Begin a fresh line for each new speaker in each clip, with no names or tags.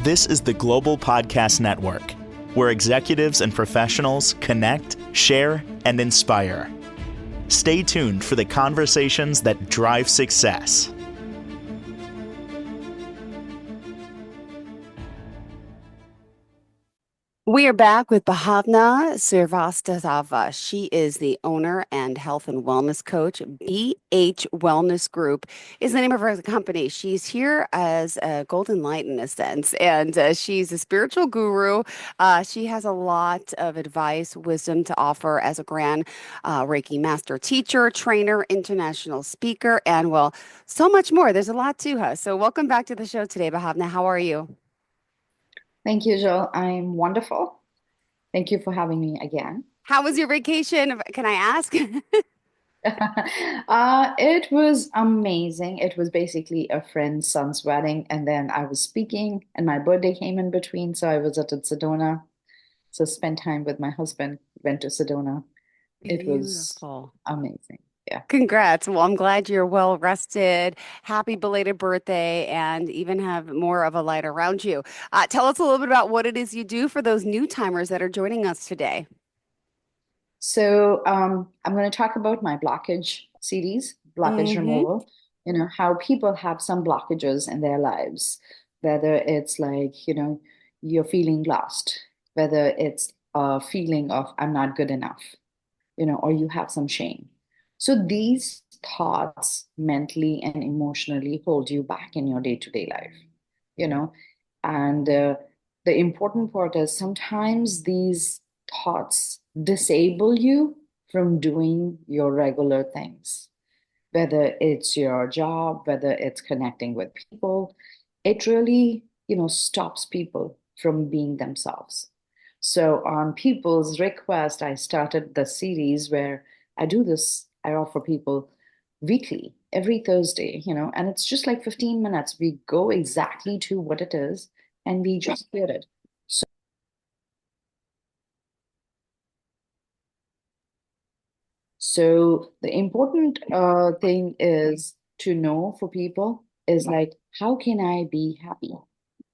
This is the Global Podcast Network, where executives and professionals connect, share, and inspire. Stay tuned for the conversations that drive success.
We are back with Bhavna Srivastava. She is the owner and health and wellness coach. BH Wellness Group is the name of her company. She's here as a golden light in a sense, and she's a spiritual guru. She has a lot of advice, wisdom to offer as a grand Reiki master teacher, trainer, international speaker, and well, so much more. There's a lot to her. So welcome back to the show today, Bhavna. How are you?
Thank you, Jill. I'm wonderful. Thank you for having me again.
How was your vacation? Can I ask?
It was amazing. It was basically a friend's son's wedding, and then I was speaking, and my birthday came in between, so I was at Sedona. So spent time with my husband, went to Sedona. It was
Beautiful.
amazing. Yeah.
Congrats. Well, I'm glad you're well rested. Happy belated birthday, and even have more of a light around you. Tell us a little bit about what it is you do for those new timers that are joining us today.
So I'm going to talk about my blockage series, blockage
Mm-hmm.
removal, how people have some blockages in their lives, whether it's like, you're feeling lost, whether it's a feeling of I'm not good enough, or you have some shame. So these thoughts mentally and emotionally hold you back in your day-to-day life, you know, and the important part is sometimes these thoughts disable you from doing your regular things, whether it's your job, whether it's connecting with people. It really, stops people from being themselves. So, on people's request, I started the series where I do this, I offer people weekly, every Thursday, and it's just like 15 minutes. We go exactly to what it is and we just hear it. So the important thing is to know for people is like, how can I be happy?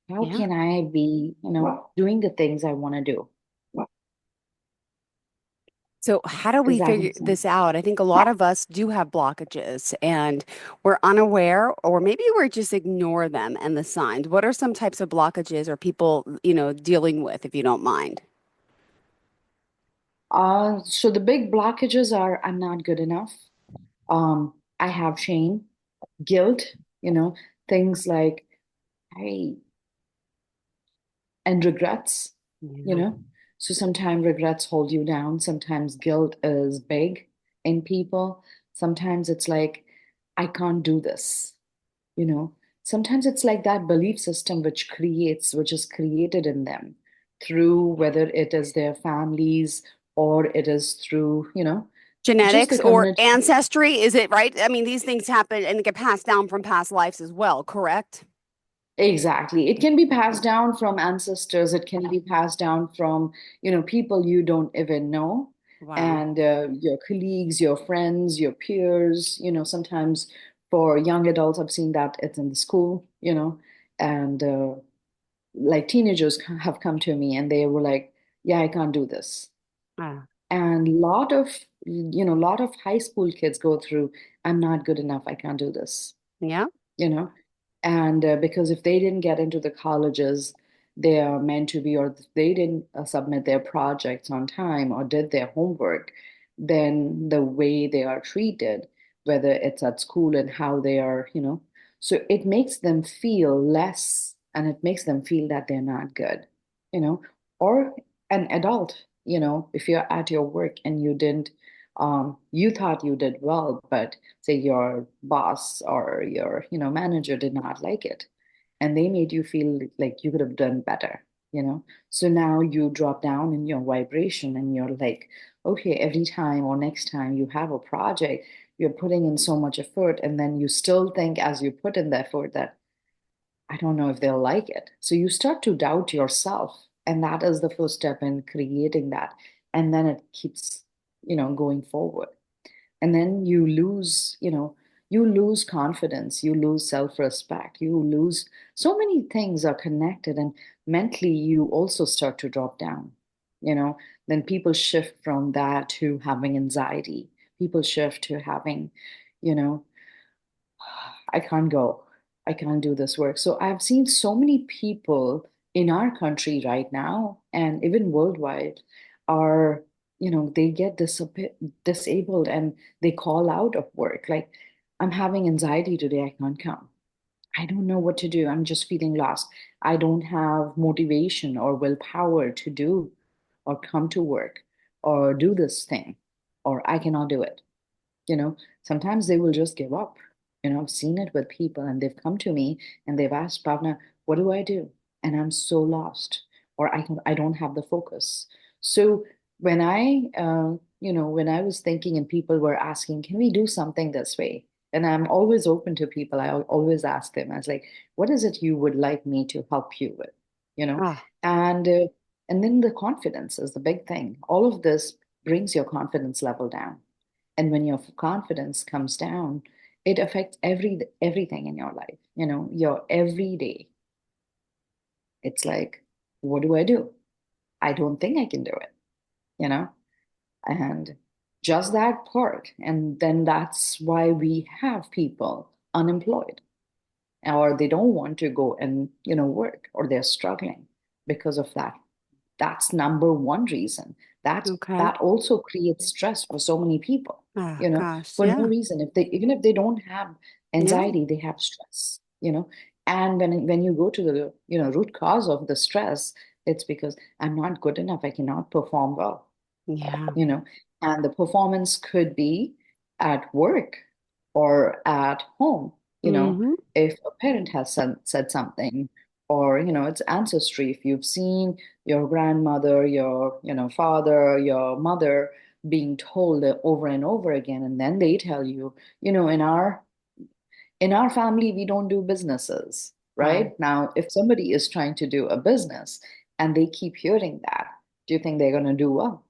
How
Yeah.
can I be, doing the things I want to do?
So, how do
Does
we
that
figure
make sense?
this out? I think a lot of us do have blockages and we're unaware, or maybe we're just ignore them and the signs. What are some types of blockages or people, dealing with, if you don't mind?
So the big blockages are I'm not good enough. I have shame, guilt, you know, things like I and regrets, you
Yeah.
know. So sometimes regrets hold you down. Sometimes guilt is big in people. Sometimes it's like, I can't do this, you know. Sometimes it's like that belief system which is created in them through whether it is their families or it is through, just the
Genetics or
community.
ancestry, is it right? I mean, these things happen and get passed down from past lives as well, correct?
Exactly. It can be passed down from ancestors. It can be passed down from, people you don't even know,
Wow.
and your colleagues, your friends, your peers. Sometimes for young adults, I've seen that it's in the school, and like teenagers have come to me and they were like, "Yeah, I can't do this."
Ah,
And lot of high school kids go through, "I'm not good enough. I can't do this."
yeah.
you know and because if they didn't get into the colleges they are meant to be, or if they didn't submit their projects on time or did their homework, then the way they are treated, whether it's at school and how they are, so it makes them feel less and it makes them feel that they're not good, you know or an adult, if you're at your work and you thought you did well, but say your boss or your manager did not like it and they made you feel like you could have done better, so now you drop down in your vibration and you're like, okay, every time or next time you have a project, you're putting in so much effort and then you still think as you put in the effort that I don't know if they'll like it, so you start to doubt yourself, and that is the first step in creating that, and then it keeps going forward, and then you lose, you lose confidence, you lose self-respect, you lose so many things are connected, and mentally you also start to drop down, you know. Then people shift from that to having anxiety. People shift to having, you know, I can't go. I can't do this work. So I've seen so many people in our country right now and even worldwide are, they get disabled and they call out of work. Like, I'm having anxiety today. I can't come. I don't know what to do. I'm just feeling lost. I don't have motivation or willpower to do or come to work or do this thing, or I cannot do it. Sometimes they will just give up. I've seen it with people and they've come to me and they've asked, Bhavna, what do I do? And I'm so lost, or I don't have the focus. So when I was thinking and people were asking, can we do something this way? And I'm always open to people. I always ask them, I was like, what is it you would like me to help you with? You know,
Ah,
and uh, and then the confidence is the big thing. All of this brings your confidence level down. And when your confidence comes down, it affects everything in your life, your everyday. It's like, what do I do? I don't think I can do it, you know? And just that part. And then that's why we have people unemployed, or they don't want to go and, work, or they're struggling because of that. That's number one reason.
okay.
That also creates stress for so many people,
Ah, gosh.
for no
Yeah.
reason. Even if they don't have
Yeah.
anxiety, they have stress. And when you go to the, root cause of the stress, it's because I'm not good enough. I cannot perform well
Yeah.
you know, and the performance could be at work or at home,
Mm-hmm.
if a parent has said something, or, it's ancestry. If you've seen your grandmother, your, father, your mother being told over and over again, and then they tell you, in our family, we don't do businesses,
Wow.
right? Now, if somebody is trying to do a business and they keep hearing that, do you think they're going to do well?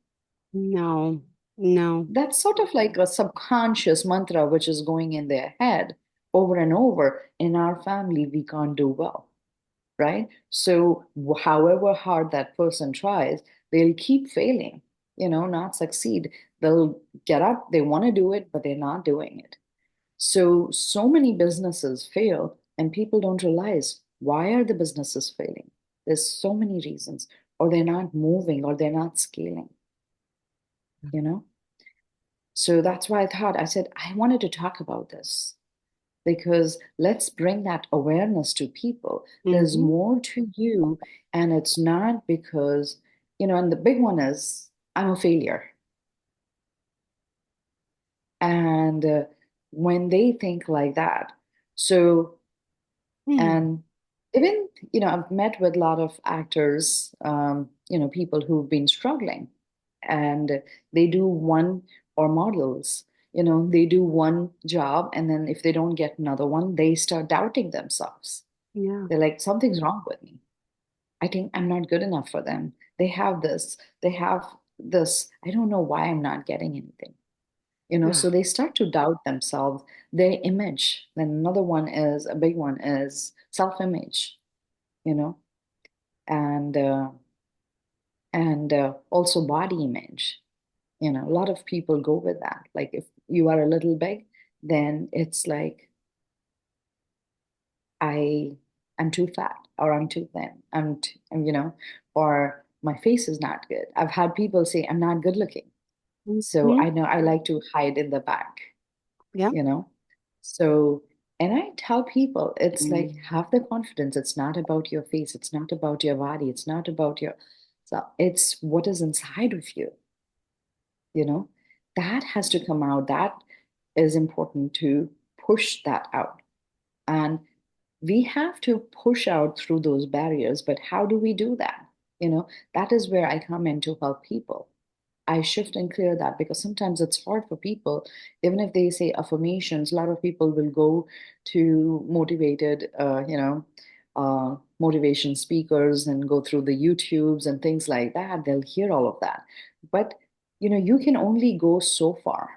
No. No.
That's sort of like a subconscious mantra which is going in their head over and over. In our family, we can't do well, right? So, however hard that person tries, they'll keep failing, not succeed. They'll get up, they want to do it, but they're not doing it. So many businesses fail, and people don't realize, why are the businesses failing? There's so many reasons, or they're not moving, or they're not scaling, you know? So that's why I said, I wanted to talk about this because let's bring that awareness to people. There's
Mm-hmm.
more to you, and it's not because, and the big one is, I'm a failure. And when they think like that, so,
Hmm.
and even, I've met with a lot of actors, people who've been struggling, and they do one, or models, they do one job, and then if they don't get another one, they start doubting themselves.
Yeah.
They're like, something's wrong with me. I think I'm not good enough for them. They have this. I don't know why I'm not getting anything. So
Yeah.
they start to doubt themselves, their image. Then another one is a big one is self-image, you know, and also body image. A lot of people go with that. Like, if you are a little big, then it's like, I I'm too fat, or I'm too thin. Or my face is not good. I've had people say I'm not good looking. So
Mm-hmm.
I know I like to hide in the back,
Yeah.
you know. So, and I tell people, it's like,
Mm.
have the confidence. It's not about your face, it's not about your body, it's not about your, so it's what is inside of you, you know. That has to come out. That is important to push that out. And we have to push out through those barriers, but how do we do that? That is where I come in to help people. I shift and clear that, because sometimes it's hard for people. Even if they say affirmations, a lot of people will go to motivation speakers and go through the YouTubes and things like that. They'll hear all of that. But, you can only go so far.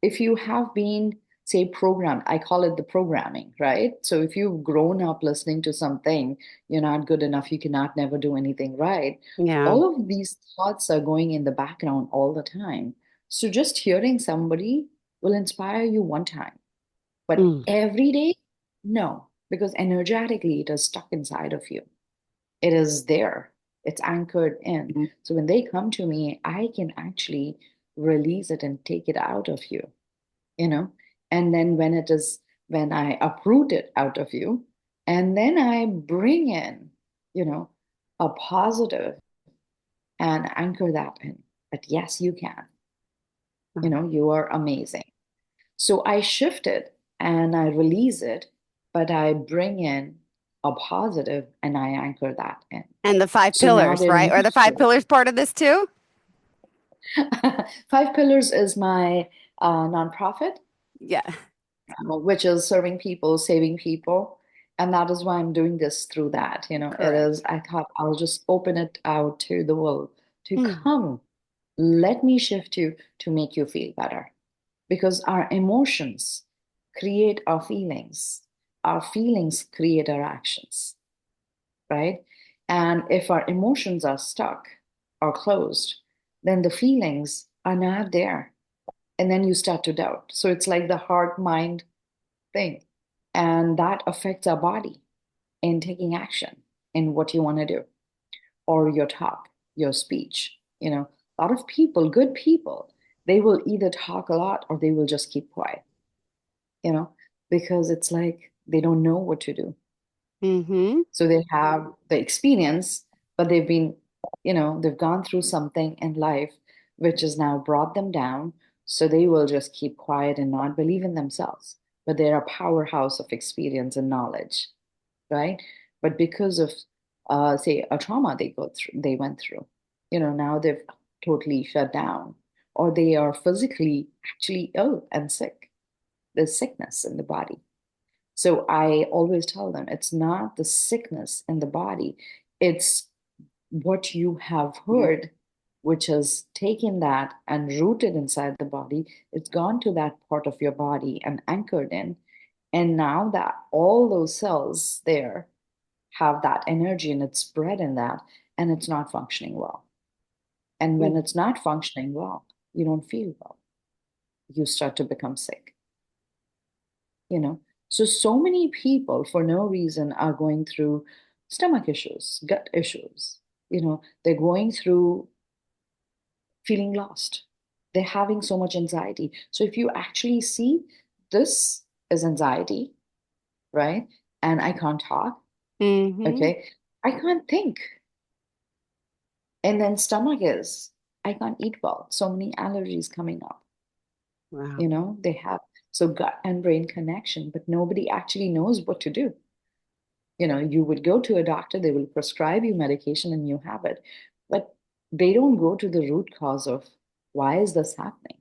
If you have been say programmed. I call it the programming, right? So if you've grown up listening to something, you're not good enough, you cannot never do anything right.
Yeah.
All of these thoughts are going in the background all the time. So just hearing somebody will inspire you one time, but
Mm.
every day, no, because energetically it is stuck inside of you. It is there, it's anchored in.
Mhm.
So when they come to me, I can actually release it and take it out of you, you know? And then when I uproot it out of you, and then I bring in, you know, a positive and anchor that in that yes, you can, you are amazing. So I shift it and I release it, but I bring in a positive and I anchor that in.
And the five
So now
pillars,
they're
right? Are the
used to
five pillars part of this too?
it. Five Pillars is my nonprofit,
Yeah.
which is serving people, saving people. And that is why I'm doing this through that. It
Correct.
is, I thought I'll just open it out to the world to
Mm.
come. Let me shift you to make you feel better. Because our emotions create our feelings create our actions, right? And if our emotions are stuck or closed, then the feelings are not there. And then you start to doubt. So it's like the heart mind thing. And that affects our body in taking action in what you want to do, or your talk, your speech. A lot of people, good people, they will either talk a lot or they will just keep quiet, you know, because it's like they don't know what to do.
Mm-hmm.
So they have the experience, but they've gone through something in life which has now brought them down. So they will just keep quiet and not believe in themselves. But they're a powerhouse of experience and knowledge, right? But because of, say, a trauma they went through, now they've totally shut down, or they are physically actually ill and sick. There's sickness in the body. So I always tell them it's not the sickness in the body, it's what you have heard, which has taken that and rooted inside the body. It's gone to that part of your body and anchored in. And now that all those cells there have that energy and it's spread in that, and it's not functioning well. And when it's not functioning well, you don't feel well. You start to become sick. you know so many people for no reason are going through stomach issues, gut issues. They're going through feeling lost. They're having so much anxiety. So if you actually see, this is anxiety, right? And I can't talk.
Mm-hmm.
Okay, I can't think. And then stomach is, I can't eat well, so many allergies coming up.
Wow.
They have, so gut and brain connection, but nobody actually knows what to do. You would go to a doctor, they will prescribe you medication and you have it, but they don't go to the root cause of why is this happening.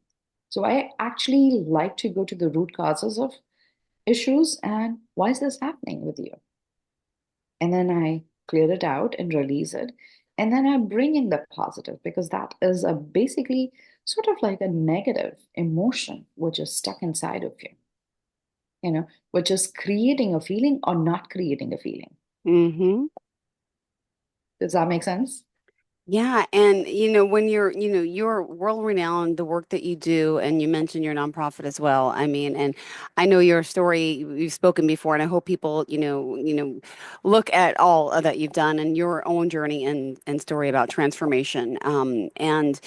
So I actually like to go to the root causes of issues and why is this happening with you? And then I clear it out and release it. And then I bring in the positive, because that is a basically sort of like a negative emotion which is stuck inside of you, which is creating a feeling or not creating a feeling.
Mm-hmm.
Does that make sense?
Yeah, and when you're world renowned, the work that you do, and you mentioned your nonprofit as well. I mean, and I know your story, you've spoken before, and I hope people, look at all of that you've done and your own journey and story about transformation. And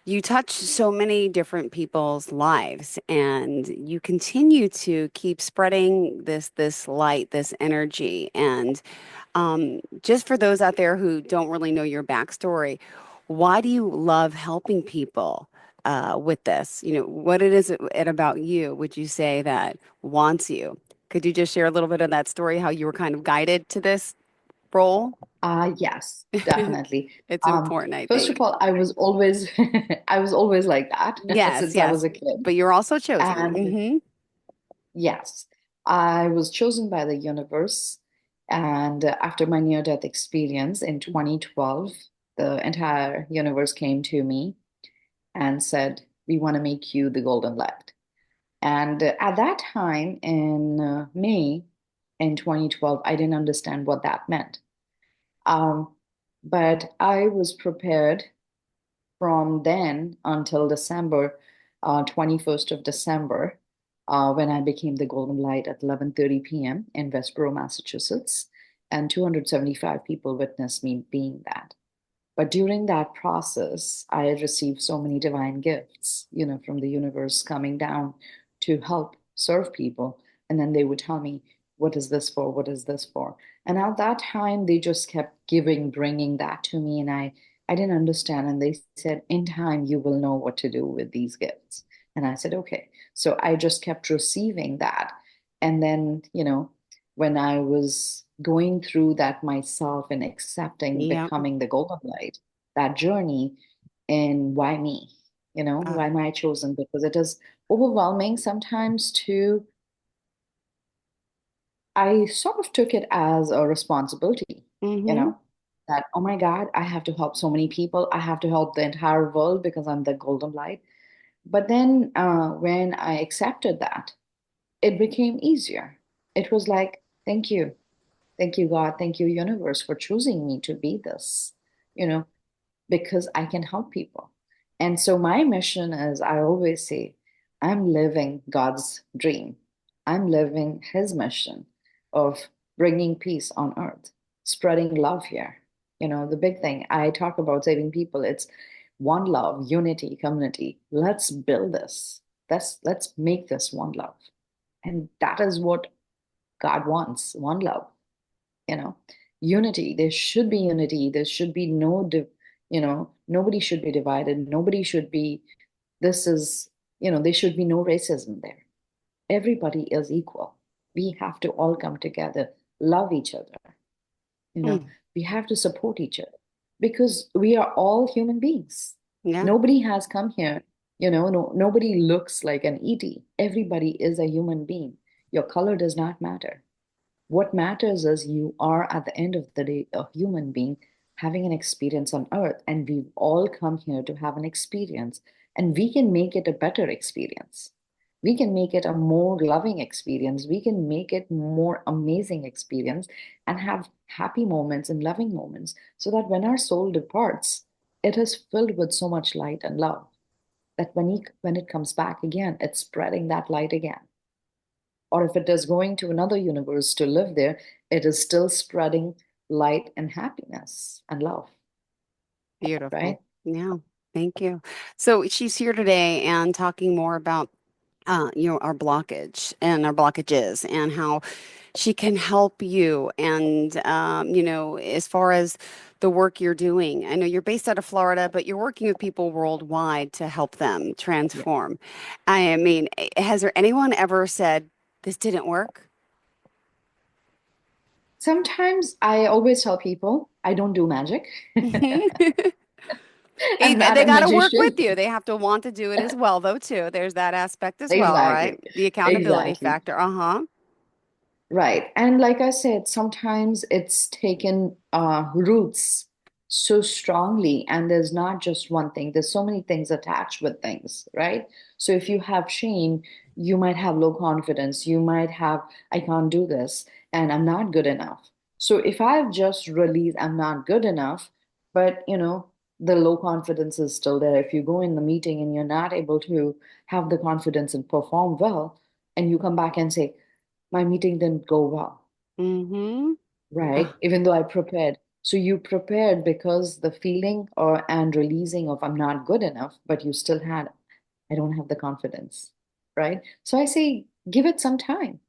you touch so many different people's lives, and you continue to keep spreading this light, this energy, and just for those out there who don't really know your backstory, why do you love helping people with this? What it is it about you, would you say, that wants you? Could you just share a little bit of that story, how you were kind of guided to this role?
Yes, definitely.
It's important, I
First of
think.
all, I was always I was always like that
Yes,
since I was
yes.
a kid.
But you're also chosen.
And yes, I was chosen by the universe. And after my near-death experience in 2012, the entire universe came to me and said, "We want to make you the golden light." And at that time in May in 2012, I didn't understand what that meant. Um, but I was prepared from then until December, 21st of December, when I became the Golden Light at 11:30 p.m. in Westboro, Massachusetts, and 275 people witnessed me being that. But during that process, I had received so many divine gifts, from the universe coming down to help serve people. And then they would tell me, what is this for? What is this for? And at that time, they just kept giving, bringing that to me. And I didn't understand. And they said, in time, you will know what to do with these gifts. And I said, okay. So I just kept receiving that. And then, when I was going through that myself and accepting
Yep.
becoming the golden light, that journey, and why me?
Uh,
Why am I chosen? Because it is overwhelming sometimes to, I sort of took it as a responsibility, you
mm-hmm.
know, that, oh my God, I have to help so many people. I have to help the entire world because I'm the golden light. But then when I accepted that, it became easier. It was like, thank you. Thank you, God. Thank you, universe, for choosing me to be this, you know, because I can help people. And so my mission is, I always say, I'm living God's dream. I'm living his mission of bringing peace on earth, spreading love here. The big thing I talk about saving people, it's one love, unity, community. Let's build this. Let's make this one love. And that is what God wants, one love you know unity. There should be unity. There should be nobody should be divided. Nobody should be, this is, there should be no racism there. Everybody is equal. We have to all come together, love each other. you know
Mm.
we have to support each other because we are all human beings.
Yeah.
Nobody has come here, no, nobody looks like an ET. Everybody is a human being. Your color does not matter. What matters is you are, at the end of the day, a human being having an experience on earth, and we've all come here to have an experience, and we can make it a better experience. We can make it a more loving experience. We can make it more amazing experience and have happy moments and loving moments so that when our soul departs, it is filled with so much light and love that when it comes back again, it's spreading that light again. Or if it is going to another universe to live there, it is still spreading light and happiness and love,
Beautiful.
right?
Yeah. Thank you. So she's here today and talking more about our blockage and our blockages and how she can help you. And, as far as the work you're doing, I know you're based out of Florida, but you're working with people worldwide to help them
Yeah.
transform. I mean, has there anyone ever said, this didn't work?
Sometimes I always tell people I don't do magic. I'm not
They
a
got to work
magician.
with you. They have to want to do it as well, though, too. There's that aspect as well, right?
Exactly.
The accountability
Exactly.
factor. Uh-huh.
Right. And like I said, sometimes it's taken roots so strongly, and there's not just one thing, there's so many things attached with things, right? So if you have shame, you might have low confidence, you might have, I can't do this, and I'm not good enough. So if I've just released, I'm not good enough, but the low confidence is still there. If you go in the meeting and you're not able to have the confidence and perform well, and you come back and say, my meeting didn't go well,
Mm-hmm.
right? Even though I prepared. So you prepared because the feeling or and releasing of I'm not good enough, but you still had, I don't have the confidence, right? So I say, give it some time,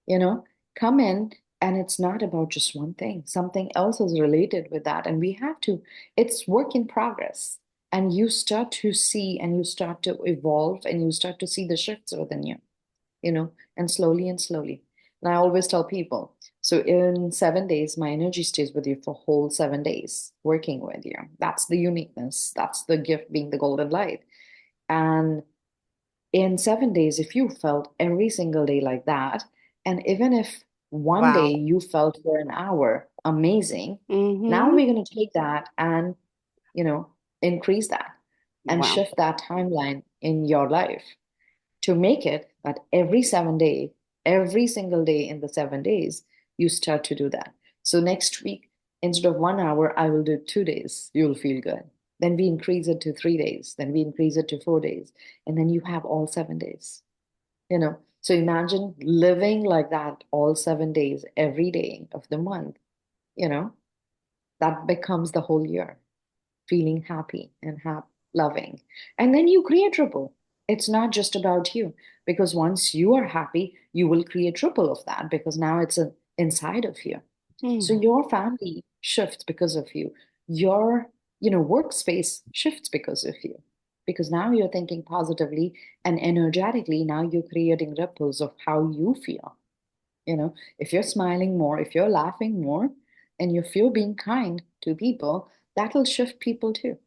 you know, come in, and it's not about just one thing. Something else is related with that. And we have to, it's work in progress. And you start to see and you start to evolve and you start to see the shifts within you, and slowly and slowly. And I always tell people, so in 7 days, my energy stays with you for whole 7 days, working with you. That's the uniqueness. That's the gift being the golden light. And in 7 days, if you felt every single day like that, and even if one day
Wow.
you felt for an hour amazing, now
Mm-hmm.
we're going to take that and, you know, increase that and
Wow.
shift that timeline in your life to make it that every single day in the 7 days, you start to do that. So next week, instead of 1 hour, I will do 2 days. You'll feel good. Then we increase it to 3 days. Then we increase it to 4 days. And then you have all 7 days. So imagine living like that all 7 days, every day of the month, you know, that becomes the whole year, feeling happy and loving. And then you create ripple. It's not just about you, because once you are happy, you will create ripple of that because now it's inside of you. So
Mm.
your family shifts because of you. Your, workspace shifts because of you. Because now you're thinking positively and energetically, now you're creating ripples of how you feel. If you're smiling more, if you're laughing more, and you feel being kind to people, that'll shift people too.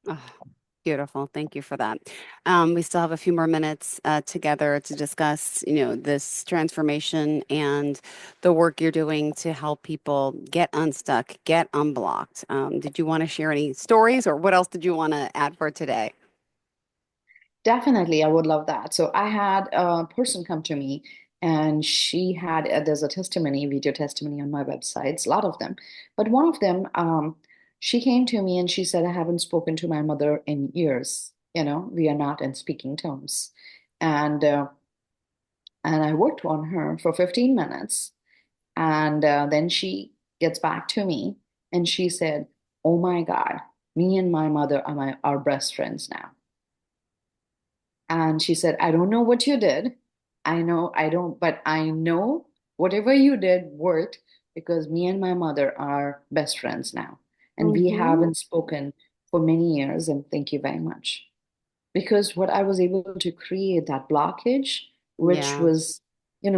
Oh, beautiful. Thank you for that. We still have a few more minutes together to discuss, this transformation and the work you're doing to help people get unstuck, get unblocked. Did you want to share any stories, or what else did you want to add for today?
Definitely, I would love that. So I had a person come to me and she had, there's a testimony, video testimony on my websites, a lot of them. But one of them, she came to me and she said, I haven't spoken to my mother in years. We are not in speaking terms. And, uh, and I worked on her for 15 minutes. And then she gets back to me and she said, oh my God, me and my mother are best friends now. And she said, I don't know what you did. I know I don't, but I know whatever you did worked because me and my mother are best friends now. And we
Mm-hmm.
haven't spoken for many years. And thank you very much. Because what I was able to create, that blockage, which
Yeah.
was,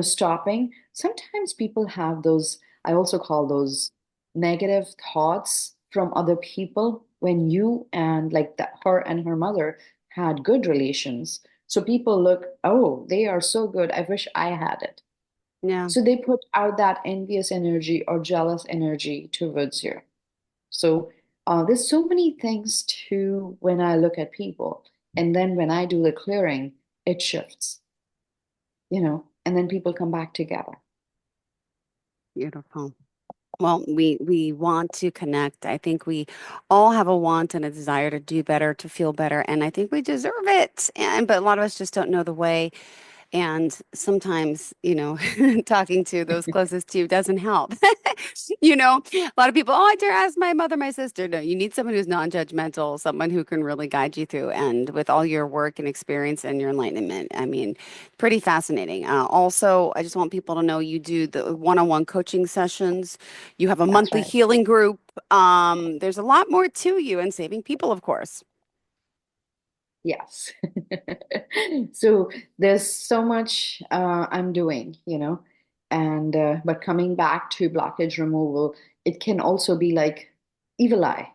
stopping. Sometimes people have those, I also call those negative thoughts from other people when you and like that her and her mother had good relations. So people look, oh, they are so good. I wish I had it.
Yeah.
So they put out that envious energy or jealous energy towards you. So there's so many things to when I look at people. And then when I do the clearing, it shifts, and then people come back together.
Beautiful. Well, we want to connect. I think we all have a want and a desire to do better, to feel better, and I think we deserve it. And but a lot of us just don't know the way. And sometimes, talking to those closest to you doesn't help. A lot of people, oh, I dare ask my mother, my sister. No, you need someone who's non-judgmental, someone who can really guide you through. And with all your work and experience and your enlightenment, I mean, pretty fascinating. Also, I just want people to know you do the one-on-one coaching sessions. You have a
That's
monthly
right.
healing group. There's a lot more to you and saving people, of course.
Yes. So there's so much I'm doing, and but coming back to blockage removal, it can also be like evil eye.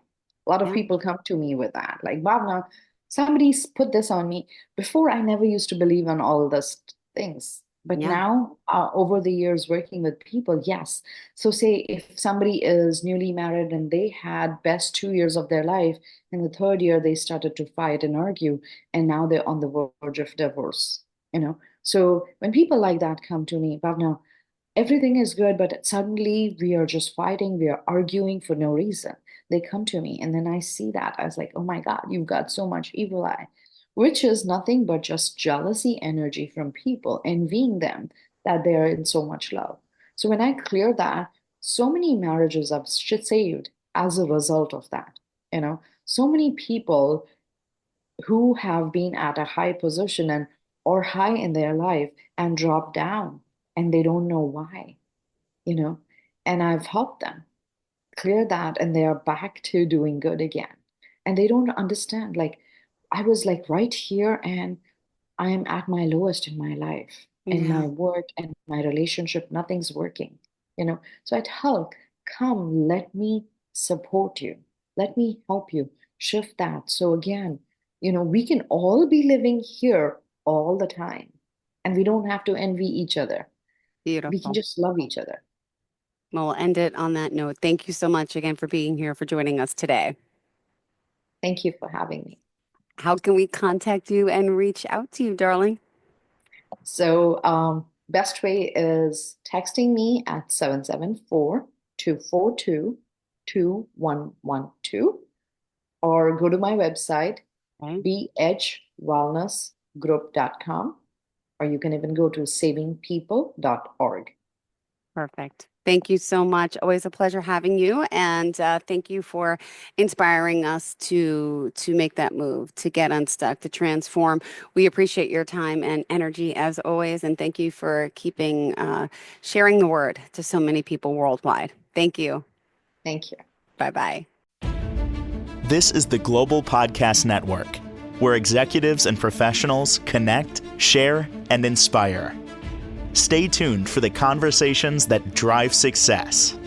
A lot of
Yeah.
people come to me with that, like Bhavna, somebody's put this on me. Before, I never used to believe in all those things, but
Yeah.
now over the years working with people, yes. So say if somebody is newly married and they had best 2 years of their life, in the third year they started to fight and argue, and now they're on the verge of divorce. So when people like that come to me, Bhavna, everything is good, but suddenly we are just fighting, we are arguing for no reason. They come to me, and then I see that. I was like, oh my God, you've got so much evil eye, which is nothing but just jealousy energy from people, envying them that they're in so much love. So when I clear that, so many marriages have saved as a result of that. So many people who have been at a high position and or high in their life and drop down and they don't know why you know, and I've helped them clear that and they are back to doing good again. And they don't understand. Like, I was like right here and I am at my lowest in my life, in my
Yeah.
work and my relationship, nothing's working. So I tell, come, let me support you, let me help you shift that. So again, we can all be living here all the time and we don't have to envy each other. We can
Beautiful.
just love each other.
Well, we'll end it on that note. Thank you so much again for being here, for joining us today.
Thank you for having me.
How can we contact you and reach out to you, darling?
So, best way is texting me at 774-242-2112 or go to my website,
Okay.
bhwellnessgroup.com, or you can even go to savingpeople.org.
Perfect. Thank you so much. Always a pleasure having you, and thank you for inspiring us to make that move, to get unstuck, to transform. We appreciate your time and energy as always, and thank you for keeping sharing the word to so many people worldwide. Thank you.
Thank you.
Bye bye.
This is the Global Podcast Network, where executives and professionals connect, share, and inspire. Stay tuned for the conversations that drive success.